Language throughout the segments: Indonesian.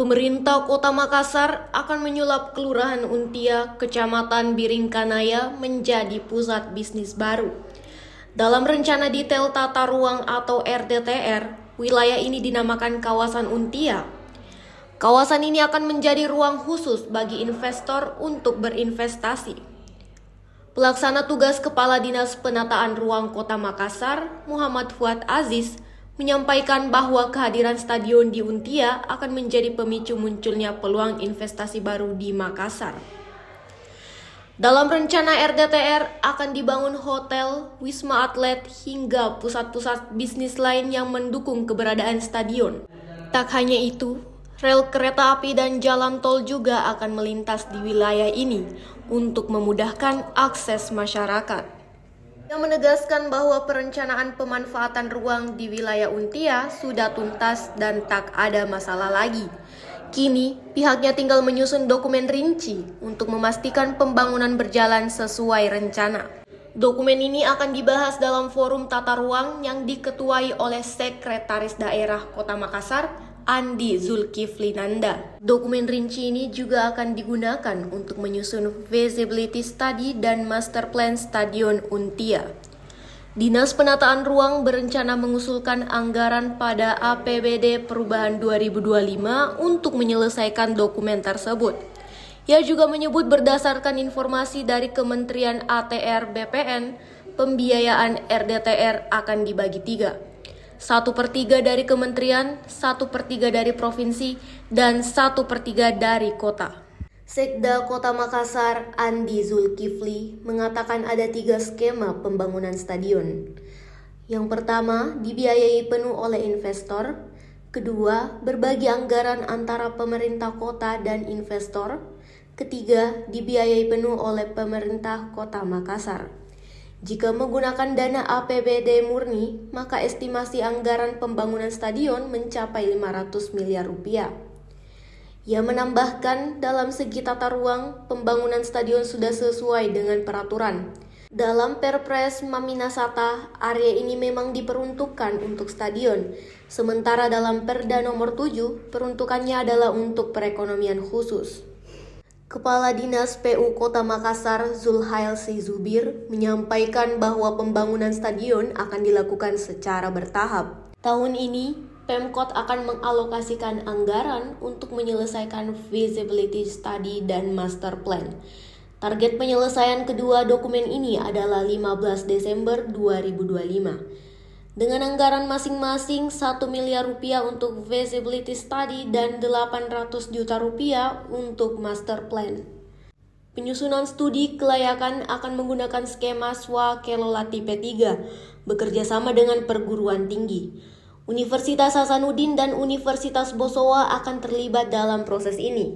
Pemerintah Kota Makassar akan menyulap Kelurahan Untia, Kecamatan Biringkanaya menjadi pusat bisnis baru. Dalam rencana detail tata ruang atau RDTR, wilayah ini dinamakan kawasan Untia. Kawasan ini akan menjadi ruang khusus bagi investor untuk berinvestasi. Pelaksana tugas Kepala Dinas Penataan Ruang Kota Makassar, Muhammad Fuad Aziz, menyampaikan bahwa kehadiran stadion di Untia akan menjadi pemicu munculnya peluang investasi baru di Makassar. Dalam rencana RDTR akan dibangun hotel, wisma atlet, hingga pusat-pusat bisnis lain yang mendukung keberadaan stadion. Tak hanya itu, rel kereta api dan jalan tol juga akan melintas di wilayah ini untuk memudahkan akses masyarakat. Yang menegaskan bahwa perencanaan pemanfaatan ruang di wilayah Untia sudah tuntas dan tak ada masalah lagi. Kini, pihaknya tinggal menyusun dokumen rinci untuk memastikan pembangunan berjalan sesuai rencana. Dokumen ini akan dibahas dalam forum tata ruang yang diketuai oleh Sekretaris Daerah Kota Makassar, Andi Zulkifli Nanda. Dokumen rinci ini juga akan digunakan untuk menyusun feasibility study dan master plan Stadion Untia. Dinas Penataan Ruang berencana mengusulkan anggaran pada APBD Perubahan 2025 untuk menyelesaikan dokumen tersebut. Ia juga menyebut berdasarkan informasi dari Kementerian ATR BPN, pembiayaan RDTR akan dibagi 3. 1/3 dari kementerian, 1/3 dari provinsi, dan 1/3 dari kota. Sekda Kota Makassar, Andi Zulkifli, mengatakan ada 3 skema pembangunan stadion. Yang pertama, dibiayai penuh oleh investor. Kedua, berbagi anggaran antara pemerintah kota dan investor. Ketiga, dibiayai penuh oleh pemerintah Kota Makassar. Jika menggunakan dana APBD murni, maka estimasi anggaran pembangunan stadion mencapai 500 miliar rupiah. Ia menambahkan dalam segi tata ruang, pembangunan stadion sudah sesuai dengan peraturan. Dalam Perpres Maminasata, area ini memang diperuntukkan untuk stadion, sementara dalam Perda nomor 7, peruntukannya adalah untuk perekonomian khusus. Kepala Dinas PU Kota Makassar, Zulhailsi Zubir, menyampaikan bahwa pembangunan stadion akan dilakukan secara bertahap. Tahun ini, Pemkot akan mengalokasikan anggaran untuk menyelesaikan feasibility study dan master plan. Target penyelesaian kedua dokumen ini adalah 15 Desember 2025. Dengan anggaran masing-masing 1 miliar rupiah untuk feasibility study dan 800 juta rupiah untuk master plan. Penyusunan studi kelayakan akan menggunakan skema Swakelola Tipe 3, bekerja sama dengan perguruan tinggi. Universitas Hasanuddin dan Universitas Bosowa akan terlibat dalam proses ini.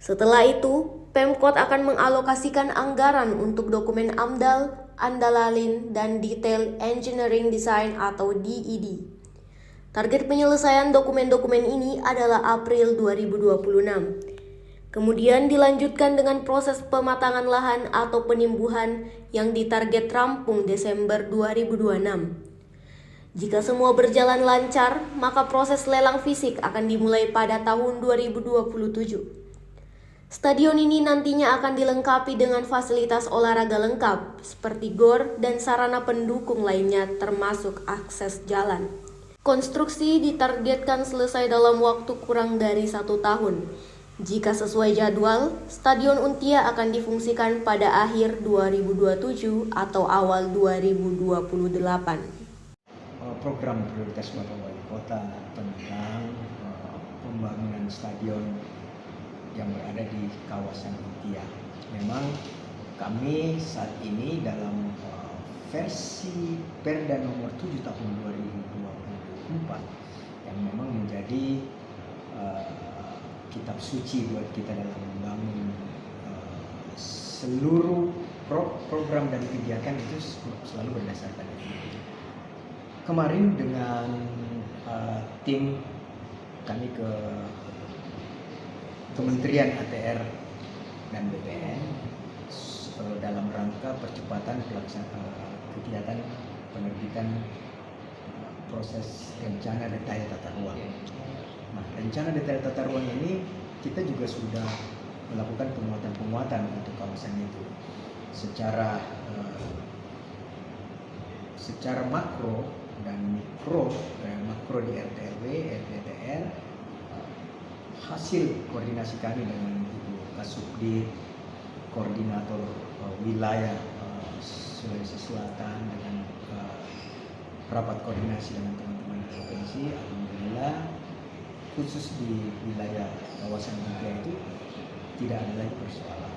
Setelah itu, Pemkot akan mengalokasikan anggaran untuk dokumen AMDAL, Andalalin, dan Detail Engineering Design atau DED. Target penyelesaian dokumen-dokumen ini adalah April 2026. Kemudian dilanjutkan dengan proses pematangan lahan atau penimbuhan yang ditarget rampung Desember 2026. Jika semua berjalan lancar, maka proses lelang fisik akan dimulai pada tahun 2027. Stadion ini nantinya akan dilengkapi dengan fasilitas olahraga lengkap seperti gor dan sarana pendukung lainnya termasuk akses jalan. Konstruksi ditargetkan selesai dalam waktu kurang dari 1 tahun. Jika sesuai jadwal, Stadion Untia akan difungsikan pada akhir 2027 atau awal 2028. Program prioritas Bapak Wali Kota tentang pembangunan stadion yang berada di kawasan Untia. Memang kami saat ini dalam versi Perda nomor 7 tahun 2024 yang memang menjadi kitab suci buat kita dalam membangun seluruh program dan kegiatan itu selalu berdasarkan itu. Kemarin dengan tim kami ke Kementerian ATR dan BPN dalam rangka percepatan kegiatan penerbitan proses rencana detail tata ruang. Nah, rencana detail tata ruang ini kita juga sudah melakukan penguatan untuk kawasan itu secara makro dan mikro. Makro di RT/RW, RDTR, hasil koordinasi kami dengan Ibu Kasubdit, koordinator wilayah Sulawesi Selatan, dengan rapat koordinasi dengan teman-teman di provinsi. Alhamdulillah, khusus di wilayah kawasan Untia itu tidak ada lagi persoalan.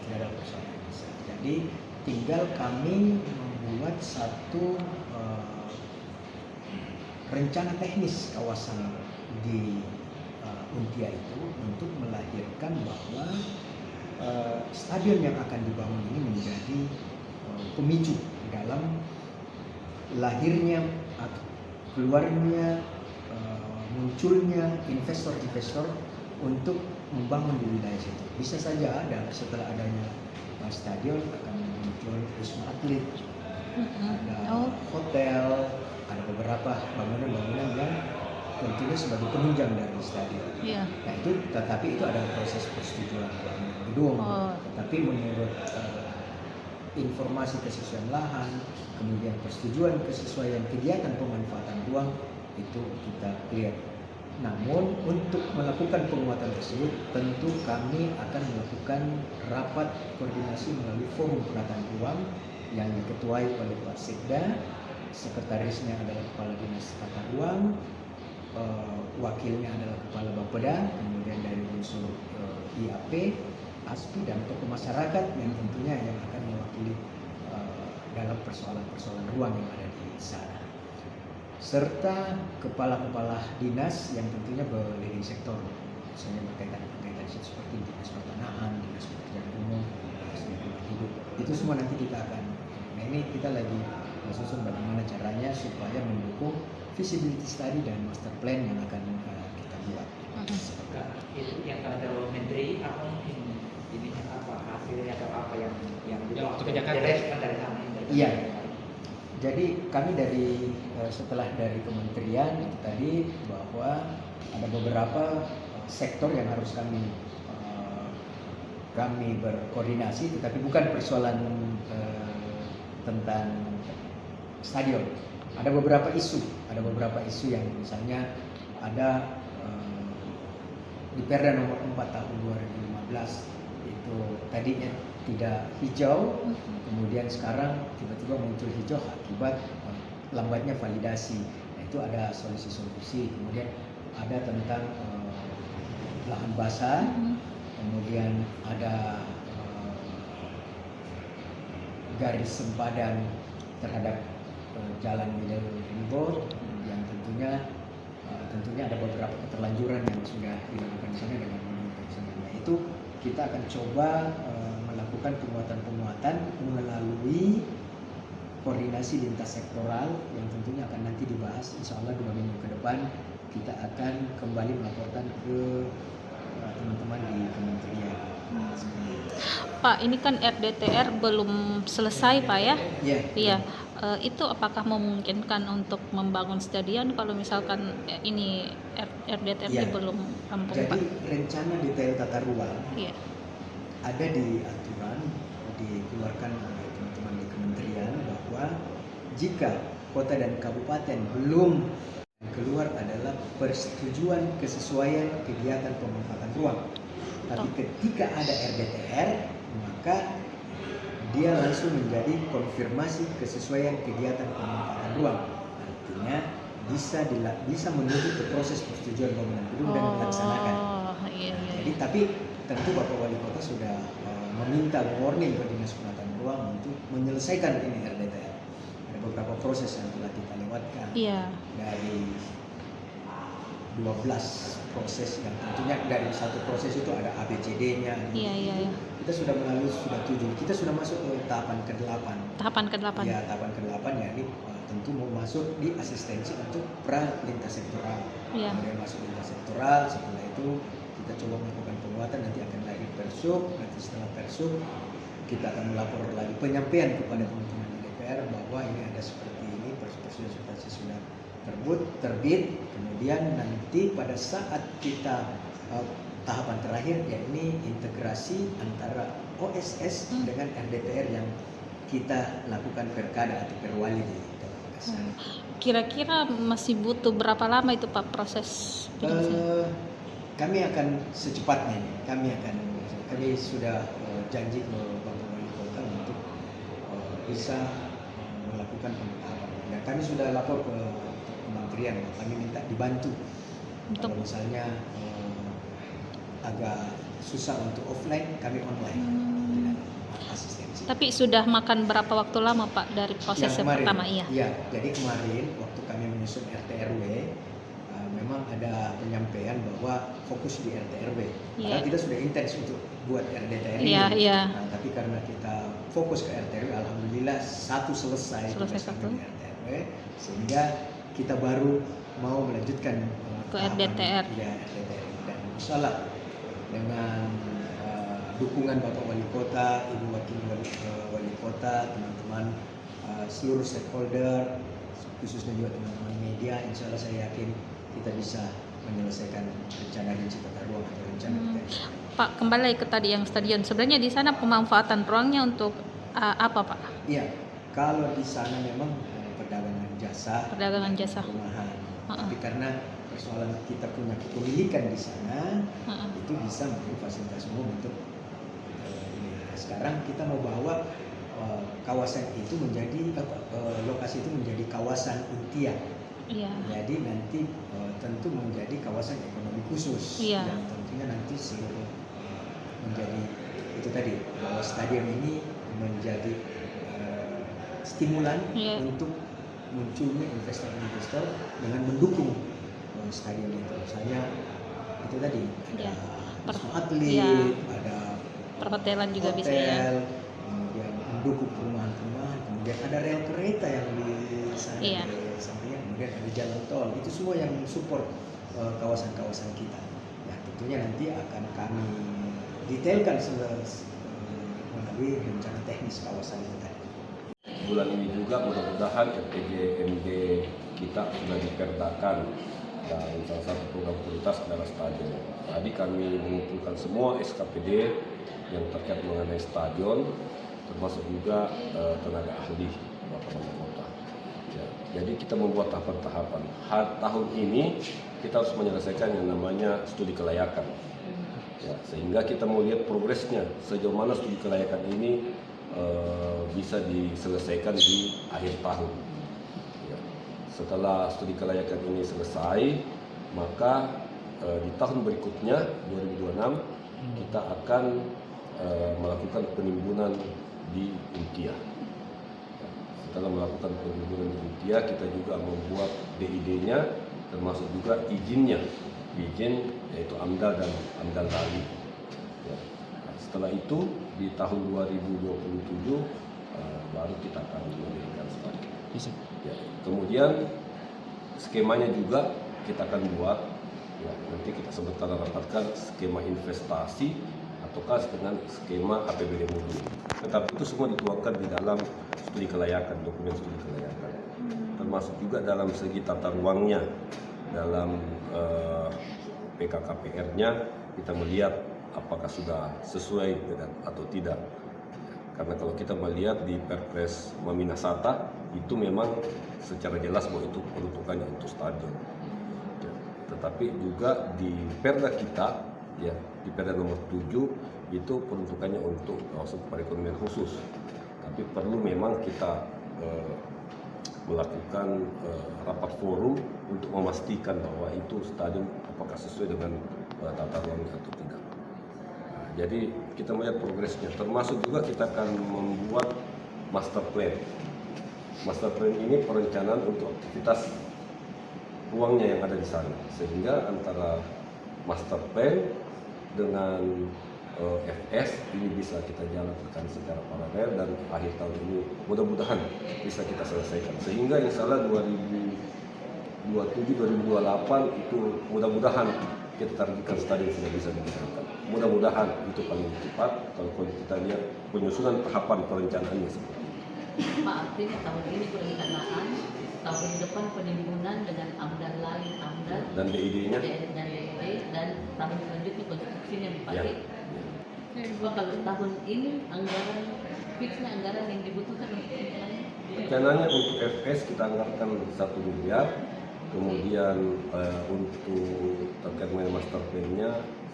Tidak ada persoalan besar. Jadi tinggal kami membuat satu rencana teknis kawasan di Untia itu untuk melahirkan bahwa stadion yang akan dibangun ini menjadi pemicu dalam lahirnya atau keluarnya munculnya investor-investor untuk membangun di wilayah situ. Bisa saja ada setelah adanya stadion akan muncul wisma atlet, ada hotel, ada beberapa bangunan-bangunan yang tentunya sebagai penunjang dari stadion. Iya. Nah itu, tetapi itu ada proses persetujuan bangunan gedung. Tapi menurut informasi kesesuaian lahan, kemudian persetujuan kesesuaian kegiatan pemanfaatan ruang itu kita clear. Namun untuk melakukan penguatan tersebut tentu kami akan melakukan rapat koordinasi melalui forum penataan ruang yang diketuai oleh Pak Sekda, sekretarisnya adalah Kepala Dinas Tata Ruang, wakilnya adalah Kepala Bapeda, kemudian dari unsur IAP, ASPI dan tokoh masyarakat yang tentunya yang akan mewakili dalam persoalan-persoalan ruang yang ada di sana, serta kepala-kepala dinas yang tentunya berleading sektor, misalnya berkaitan seperti dinas pertanahan, dinas pekerjaan umum, dinas lingkungan hidup. Itu semua nanti kita akan, nah ini kita lagi susun bagaimana caranya supaya mendukung visibility study dan master plan yang akan kita buat. Itu yang kata menteri apa mungkin ini apa hasilnya atau apa yang untuk kebijakan dari sana? Iya. Jadi kami setelah dari kementerian itu tadi bahwa ada beberapa sektor yang harus kami berkoordinasi, tetapi bukan persoalan tentang stadion. Ada beberapa isu yang misalnya ada di Perda nomor 4 tahun 2015 itu tadinya tidak hijau, kemudian sekarang tiba-tiba muncul hijau akibat lambatnya validasi. Nah, itu ada solusi-solusi. Kemudian ada tentang lahan basah, kemudian ada garis sempadan terhadap jalan middle ring road yang tentunya ada beberapa keterlanjuran yang sudah dilakukan di sana dengan monumen. Itu kita akan coba melakukan penguatan melalui koordinasi lintas sektoral yang tentunya akan nanti dibahas. Insya Allah 2 minggu ke depan kita akan kembali melaporkan ke teman-teman di kementerian. Pak, ini kan RDTR belum selesai Pak ya? Iya. Itu apakah memungkinkan untuk membangun stadion kalau misalkan ini RDTR Iya. belum rampung Jadi Pak? rencana detail tata ruang Iya. ada di aturan dikeluarkan oleh teman-teman di kementerian bahwa jika kota dan kabupaten belum keluar adalah persetujuan kesesuaian kegiatan pemanfaatan ruang. Tapi ketika ada RDTR maka dia langsung menjadi konfirmasi kesesuaian kegiatan pemanfaatan ruang. Artinya bisa menuju ke proses persetujuan bangunan gedung dan dilaksanakan. Iya. Jadi tapi tentu Bapak Wali Kota sudah meminta warning ke Dinas Penataan Ruang untuk menyelesaikan ini RDTR. Ada beberapa proses yang telah kita lewatkan. Iya. Dari 12 proses yang tentunya dari satu proses itu ada ABCD-nya. Iya. Kita sudah melalui 7. Kita sudah masuk ke tahapan ke-8. Tahapan ke-8. Ya, tahapan ke-8 ya ini tentu mau masuk di asistensi untuk pra lintas sektoral. Iya. Kemudian masuk lintas sektoral, setelah itu kita coba melakukan penguatan, nanti akan lagi persub, nanti setelah persub kita akan melapor lagi penyampaian kepada teman-teman di DPR bahwa ini ada seperti ini, perspektif sudah terbit, kemudian nanti pada saat kita tahapan terakhir yakni integrasi antara OSS dengan RDTR yang kita lakukan perkada atau perwali di Kota Makassar. Kira-kira masih butuh berapa lama itu Pak proses penyelesaian? Kami akan secepatnya ini. Kami sudah janji ke Bapak Wali Kota untuk bisa melakukan pemetahapan. Dan kami sudah lapor ke kementerian. Kami minta dibantu. Untuk Kalau misalnya agak susah untuk offline, kami online. Dengan asistensi. tapi sudah makan berapa waktu lama Pak dari proses yang pertama? Iya, jadi kemarin waktu kami menyusun RT/RW memang ada penyampaian bahwa fokus di RT/RW. Karena kita sudah intens untuk buat RDTR ini. Nah, tapi karena kita fokus ke RT/RW, alhamdulillah satu selesai satu di RT/RW, sehingga kita baru mau melanjutkan ke RDTR. Ya, RDTR. Dan insyaallah dengan dukungan Bapak Wali Kota, Ibu Wakil Wali Kota, teman-teman seluruh stakeholder, khususnya juga teman-teman media, insya Allah saya yakin kita bisa menyelesaikan rencana Rinci Tata Ruang atau rencana kita. Pak, kembali ke tadi yang stadion. Sebenarnya di sana pemanfaatan ruangnya untuk apa Pak? Iya, kalau di sana memang perdagangan jasa, perumahan. Tapi karena persoalan kita punya kepemilikan di sana, itu bisa menjadi fasilitas umum untuk ini. Nah, sekarang kita mau bawa kawasan itu menjadi lokasi itu menjadi kawasan Untia. Jadi nanti tentu menjadi kawasan ekonomi khusus yang tentunya nanti seluruh menjadi itu tadi bahwa stadion ini menjadi stimulan untuk munculnya investor-investor dengan mendukung stadion itu. Misalnya itu tadi ada wisma atlet, ada perhotelan juga hotel, bisa ya. Kemudian mendukung perumahan-perumahan, kemudian ada rel kereta yang di sana di sampingnya, kemudian ada jalan tol. Itu semua yang support kawasan-kawasan kita. Ya tentunya nanti akan kami detailkan melalui rencana teknis kawasan itu tadi. Bulan ini juga mudah-mudahan RPJMD kita sudah diperdakan dan salah satu program prioritas adalah stadion. Tadi kami mengumpulkan semua SKPD yang terkait mengenai stadion, termasuk juga tenaga ahli Bapak Wali Kota. Ya, jadi kita membuat tahapan-tahapan. Tahun ini kita harus menyelesaikan yang namanya studi kelayakan. Ya, sehingga kita mau lihat progresnya sejauh mana studi kelayakan ini bisa diselesaikan di akhir tahun. Ya. Setelah studi kelayakan ini selesai, maka di tahun berikutnya 2026 kita akan melakukan penimbunan di Untia. Ya. Setelah melakukan penimbunan di Untia, kita juga membuat DID-nya, termasuk juga izin yaitu AMDAL dan AMDAL Bali. Ya. Setelah itu di tahun 2027 baru kita akan mendirikan stadion. Ya, kemudian skemanya juga kita akan buat. Ya, nanti kita sebentar rapatkan skema investasi ataukah dengan skema APBD murni. Tetapi itu semua dituangkan di dalam studi kelayakan, dokumen studi kelayakan. Termasuk juga dalam segi tata ruangnya, dalam PKKPR-nya kita melihat apakah sudah sesuai dengan atau tidak. Karena kalau kita melihat di Perpres Maminasata itu memang secara jelas bahwa itu peruntukannya untuk stadion. Ya. Tetapi juga di Perda kita, ya di Perda nomor 7 itu peruntukannya untuk kawasan perekonomian khusus. Tapi perlu memang kita melakukan rapat forum untuk memastikan bahwa itu stadion apakah sesuai dengan tata ruangnya atau tidak. Jadi kita melihat progresnya, termasuk juga kita akan membuat master plan. Master plan ini perencanaan untuk aktivitas ruangnya yang ada di sana, sehingga antara master plan dengan FS ini bisa kita jalankan secara paralel dan akhir tahun ini mudah-mudahan bisa kita selesaikan. Sehingga insya Allah 2027-2028 itu mudah-mudahan kita targetkan stadion sudah bisa digunakan. Mudah-mudahan itu paling cepat kalau kita lihat penyusunan tahapan perencanaannya seperti itu. Pak, artinya tahun ini perencanaan, tahun depan penimbunan dengan AMDAL lain, AMDAL Dan DID-nya? dan DID, dan tahun selanjutnya konstruksinya Ya. dipakai. Pak, kalau tahun ini anggaran fixnya anggaran yang dibutuhkan untuk perencanaan? Rencananya untuk FS kita anggarkan 1 miliar, kemudian untuk terkait dengan master plan-nya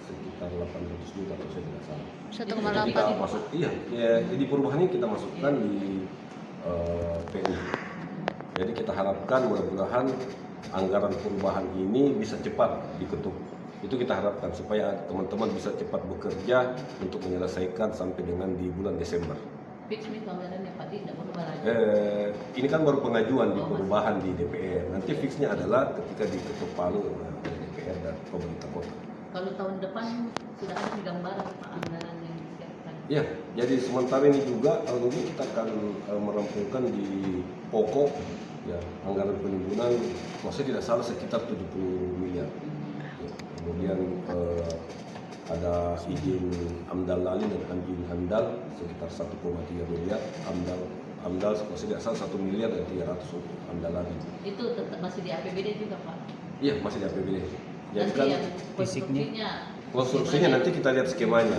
sekitar 800 juta kalau saya tidak salah. 1,8. Kita masuk, iya, ya, di perubahan ini kita masukkan di PU. Jadi kita harapkan mudah-mudahan anggaran perubahan ini bisa cepat diketuk. Itu kita harapkan supaya teman-teman bisa cepat bekerja untuk menyelesaikan sampai dengan di bulan Desember. Fix nih anggarannya Pak, tidak berubah lagi. Ini kan baru pengajuan di perubahan di DPR. Nanti fixnya adalah ketika diketuk palu oleh DPR dan pemerintah kota. Kalau tahun depan sudah ada gambaran Pak anggaran yang disiapkan. Ya, jadi sementara ini juga tahun ini kita akan merampungkan di pokok ya anggaran penimbunan, kalau saya tidak salah sekitar 70 miliar. Ya, kemudian ada izin AMDAL Lali dan izin AMDAL sekitar 1,3 miliar. AMDAL kalau saya tidak salah 1 miliar dan 300 untuk AMDAL Lali. Itu tetap masih di APBD juga Pak. Iya, masih di APBD. Jadi Nanti kan yang konstruksinya nanti kita lihat skemanya.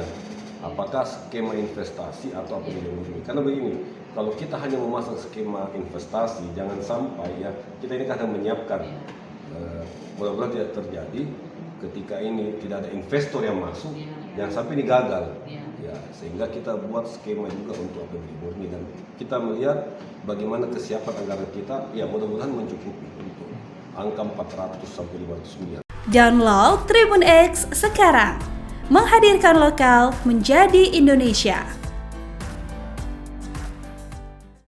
Apakah skema investasi atau apa ini? Karena begini, kalau kita hanya memasang skema investasi, jangan sampai ya kita ini kadang menyiapkan. Mudah-mudahan tidak terjadi ketika ini tidak ada investor yang masuk, jangan sampai ini gagal. Ya, sehingga kita buat skema juga untuk APBD murni dan kita melihat bagaimana kesiapan anggaran kita. Ya, mudah-mudahan mencukupi untuk angka 400 sampai 500 miliar. Download Tribun X sekarang, menghadirkan lokal menjadi Indonesia.